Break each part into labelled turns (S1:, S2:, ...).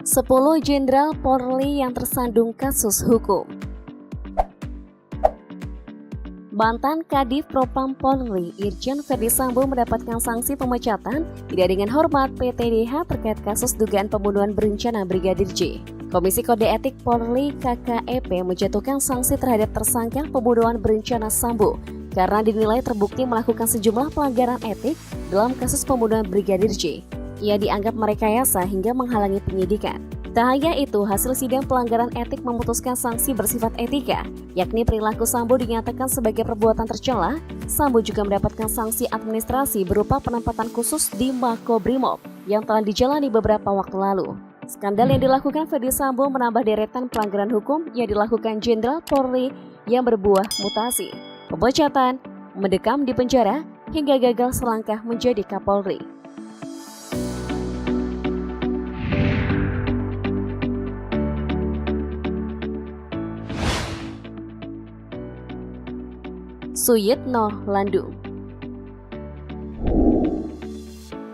S1: 10 Jenderal Polri yang tersandung kasus hukum. Mantan Kadif Propam Polri Irjen Verdi Sambo mendapatkan sanksi pemecatan tidak dengan hormat PTDH terkait kasus dugaan pembunuhan berencana Brigadir J. Komisi Kode Etik Polri KKEP menjatuhkan sanksi terhadap tersangka pembunuhan berencana Sambo karena dinilai terbukti melakukan sejumlah pelanggaran etik dalam kasus pembunuhan Brigadir J. Ia dianggap merekayasa hingga menghalangi penyidikan. Tak hanya itu, hasil sidang pelanggaran etik memutuskan sanksi bersifat etika, yakni perilaku Sambo dinyatakan sebagai perbuatan tercela. Sambo juga mendapatkan sanksi administrasi berupa penempatan khusus di Makobrimob yang telah dijalani beberapa waktu lalu. Skandal yang dilakukan Verdi Sambo menambah deretan pelanggaran hukum yang dilakukan Jenderal Polri yang berbuah mutasi, pemecatan, mendekam di penjara, hingga gagal selangkah menjadi Kapolri. Suyitno Landung.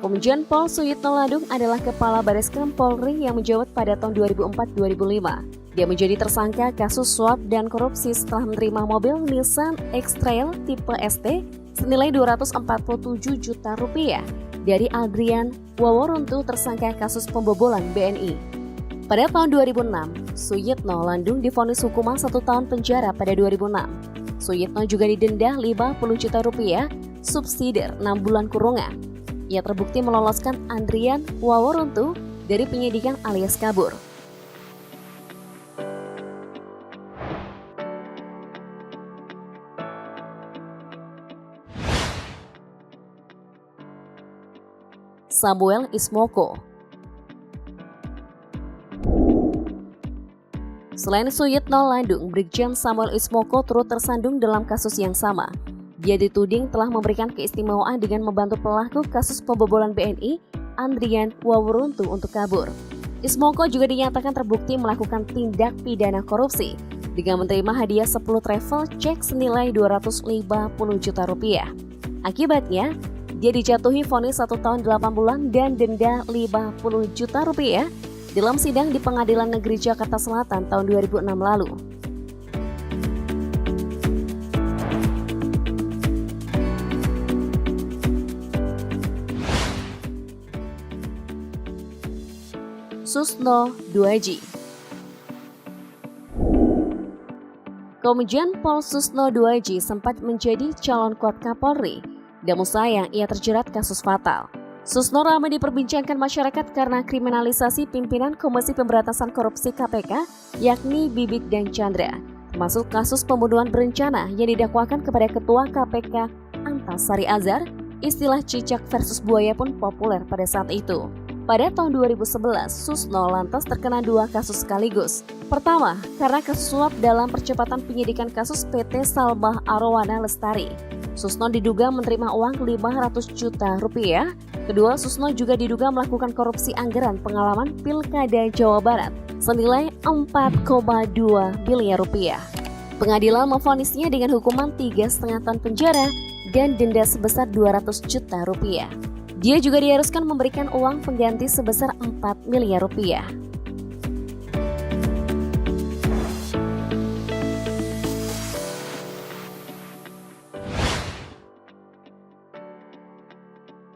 S1: Komjen Pol Suyitno Landung adalah Kepala Bareskrim Polri yang menjabat pada tahun 2004-2005. Dia menjadi tersangka kasus suap dan korupsi setelah menerima mobil Nissan X-Trail tipe ST senilai Rp247 juta dari Adrian Waworuntu, tersangka kasus pembobolan BNI. Pada tahun 2006, Suyitno Landung divonis hukuman 1 tahun penjara pada 2006. Suyitno juga didenda Rp50 juta, subsidiar 6 bulan kurungan. Ia terbukti meloloskan Adrian Waworuntu dari penyidikan alias kabur. Samuel Ismoko. Selain Suyitno Landung, Brigjen Samuel Ismoko turut tersandung dalam kasus yang sama. Dia dituding telah memberikan keistimewaan dengan membantu pelaku kasus pembobolan BNI, Adrian Waworuntu, untuk kabur. Ismoko juga dinyatakan terbukti melakukan tindak pidana korupsi dengan menerima hadiah 10 travel cek senilai Rp250 juta. Akibatnya, dia dijatuhi vonis 1 tahun 8 bulan dan denda Rp50 juta dalam sidang di Pengadilan Negeri Jakarta Selatan tahun 2006 lalu. Susno Duaji. Komjen Pol Susno Duaji sempat menjadi calon kuat Kapolri, namun sayang ia terjerat kasus fatal. Susno ramai diperbincangkan masyarakat karena kriminalisasi pimpinan Komisi Pemberantasan Korupsi KPK, yakni Bibit dan Chandra, termasuk kasus pembunuhan berencana yang didakwakan kepada Ketua KPK Antasari Azhar. Istilah cicak versus buaya pun populer pada saat itu. Pada tahun 2011, Susno lantas terkena 2 kasus sekaligus. Pertama, karena kasus suap dalam percepatan penyidikan kasus PT Salbah Arowana Lestari. Susno diduga menerima uang Rp500 juta. Kedua, Susno juga diduga melakukan korupsi anggaran pengalaman Pilkada Jawa Barat senilai Rp4,2 miliar. Pengadilan memvonisnya dengan hukuman 3,5 tahun penjara dan denda sebesar Rp200 juta. Dia juga diharuskan memberikan uang pengganti sebesar Rp4 miliar.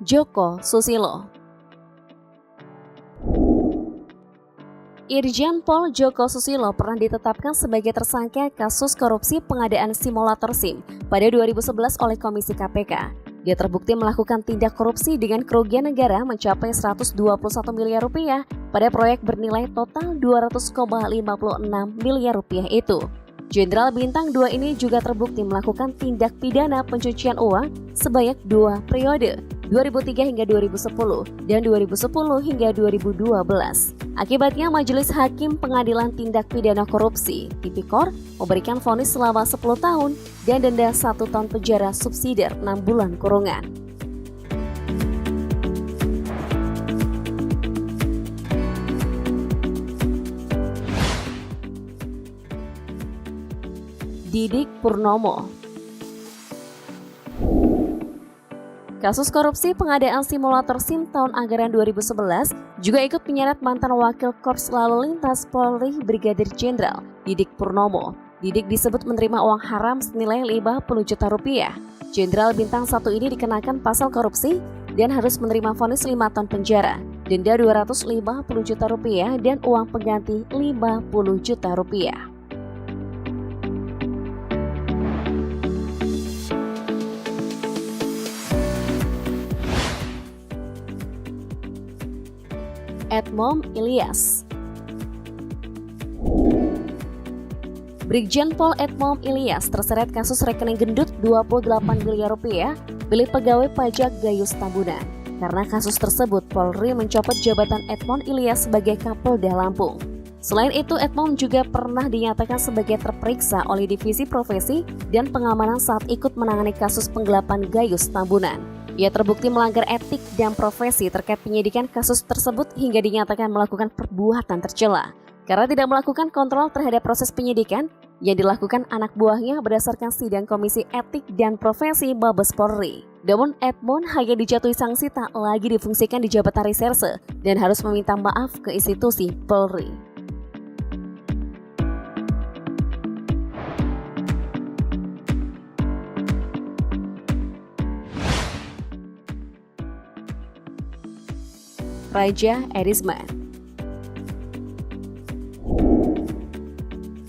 S1: Joko Susilo. Irjen Pol Joko Susilo pernah ditetapkan sebagai tersangka kasus korupsi pengadaan simulator SIM pada 2011 oleh Komisi KPK. Dia terbukti melakukan tindak korupsi dengan kerugian negara mencapai Rp121 miliar pada proyek bernilai total Rp200,56 miliar itu. Jenderal Bintang 2 ini juga terbukti melakukan tindak pidana pencucian uang sebanyak 2 periode, 2003 hingga 2010 dan 2010 hingga 2012. Akibatnya Majelis Hakim Pengadilan Tindak Pidana Korupsi Tipikor memberikan vonis selama 10 tahun dan denda 1 tahun penjara subsidiar 6 bulan kurungan. Didik Purnomo. Kasus korupsi pengadaan simulator SIM tahun anggaran 2011 juga ikut menyeret mantan Wakil Korps Lalu Lintas Polri Brigadir Jenderal Didik Purnomo. Didik disebut menerima uang haram senilai 50 juta rupiah. Jenderal Bintang 1 ini dikenakan pasal korupsi dan harus menerima vonis 5 tahun penjara, denda 250 juta rupiah dan uang pengganti 50 juta rupiah. Edmond Ilyas. Brigjen Pol Edmond Ilyas terseret kasus rekening gendut 28 miliar rupiah milik pegawai pajak Gayus Tambunan. Karena kasus tersebut, Polri mencopot jabatan Edmond Ilyas sebagai Kapolda Lampung. Selain itu, Edmond juga pernah dinyatakan sebagai terperiksa oleh Divisi Profesi dan Pengamanan saat ikut menangani kasus penggelapan Gayus Tambunan. Ia terbukti melanggar etik dan profesi terkait penyidikan kasus tersebut hingga dinyatakan melakukan perbuatan tercela karena tidak melakukan kontrol terhadap proses penyidikan yang dilakukan anak buahnya berdasarkan sidang Komisi Etik dan Profesi Mabes Polri. Namun Edmond hanya dijatuhi sanksi tak lagi difungsikan di jabatan reserse dan harus meminta maaf ke institusi Polri. Raja Erisman.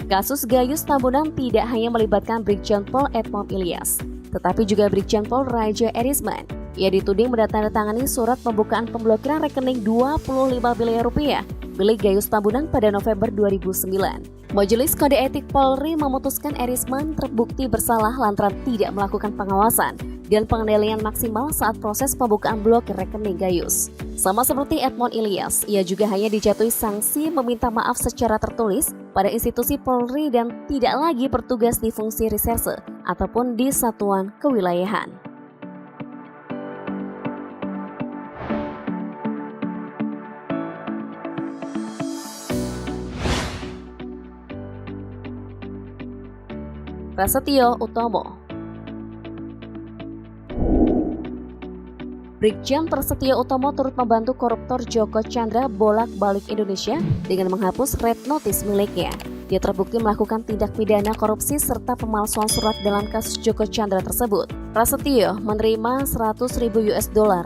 S1: Kasus Gayus Tambunan tidak hanya melibatkan Brigjen Pol Edmond Ilyas, tetapi juga Brigjen Pol Raja Erisman. Ia dituding menandatangani surat pembukaan pemblokiran rekening 25 miliar rupiah milik Gayus Tambunan pada November 2009. Majelis Kode Etik Polri memutuskan Erisman terbukti bersalah lantaran tidak melakukan pengawasan dan pengendalian maksimal saat proses pembukaan blokir rekening Gayus. Sama seperti Edmond Ilyas, ia juga hanya dijatuhi sanksi meminta maaf secara tertulis pada institusi Polri dan tidak lagi bertugas di fungsi reserse ataupun di satuan kewilayahan. Prasetyo Utomo. Brigjen Prasetyo Utomo turut membantu koruptor Joko Chandra bolak-balik Indonesia dengan menghapus red notice miliknya. Dia terbukti melakukan tindak pidana korupsi serta pemalsuan surat dalam kasus Joko Chandra tersebut. Prasetyo menerima $100.000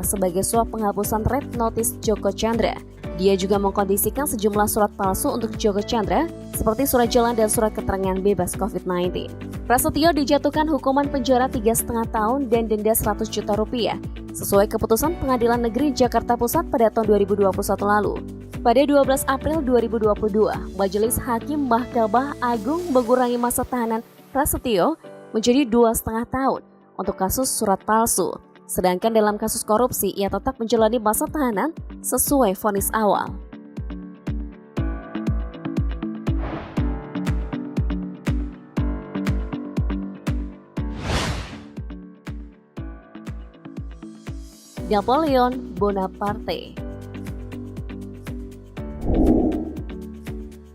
S1: sebagai suap penghapusan red notice Joko Chandra. Dia juga mengkondisikan sejumlah surat palsu untuk Joko Chandra seperti surat jalan dan surat keterangan bebas COVID-19. Prasetyo dijatuhkan hukuman penjara 3,5 tahun dan denda 100 juta rupiah sesuai keputusan Pengadilan Negeri Jakarta Pusat pada tahun 2021 lalu. Pada 12 April 2022, Majelis Hakim Mahkamah Agung mengurangi masa tahanan Prasetyo menjadi 2,5 tahun untuk kasus surat palsu. Sedangkan dalam kasus korupsi, ia tetap menjalani masa tahanan sesuai vonis awal. Napoleon Bonaparte.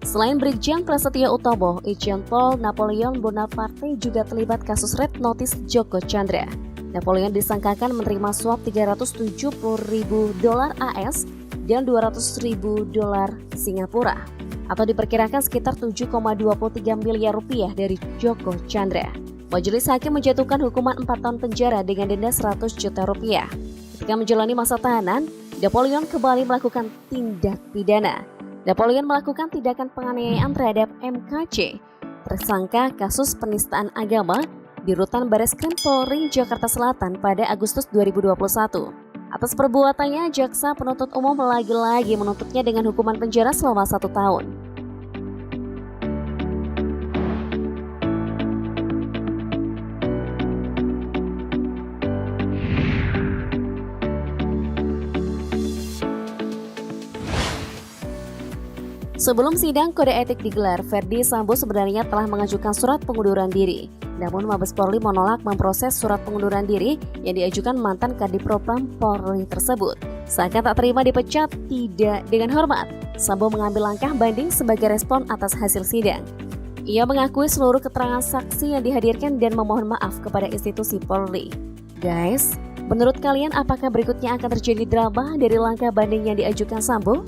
S1: Selain Brigjen Prasetyo Utomo, Irjen Pol Napoleon Bonaparte juga terlibat kasus red notice Joko Chandra. Napoleon disangkakan menerima suap $370.000 AS dan $200.000 Singapura atau diperkirakan sekitar 7,23 miliar rupiah dari Joko Chandra. Majelis Hakim menjatuhkan hukuman 4 tahun penjara dengan denda 100 juta rupiah. Ketika menjalani masa tahanan, Napoleon kembali melakukan tindak pidana. Napoleon melakukan tindakan penganiayaan terhadap MKC, tersangka kasus penistaan agama di Rutan Bareskrim Polri Jakarta Selatan pada Agustus 2021. Atas perbuatannya, jaksa penuntut umum lagi-lagi menuntutnya dengan hukuman penjara selama 1 tahun. Sebelum sidang kode etik digelar, Verdi Sambo sebenarnya telah mengajukan surat pengunduran diri. Namun Mabes Polri menolak memproses surat pengunduran diri yang diajukan mantan Kadipropam Polri tersebut. Seakan tak terima dipecat, tidak dengan hormat, Sambo mengambil langkah banding sebagai respon atas hasil sidang. Ia mengakui seluruh keterangan saksi yang dihadirkan dan memohon maaf kepada institusi Polri. Guys, Menurut kalian apakah berikutnya akan terjadi drama dari langkah banding yang diajukan Sambo?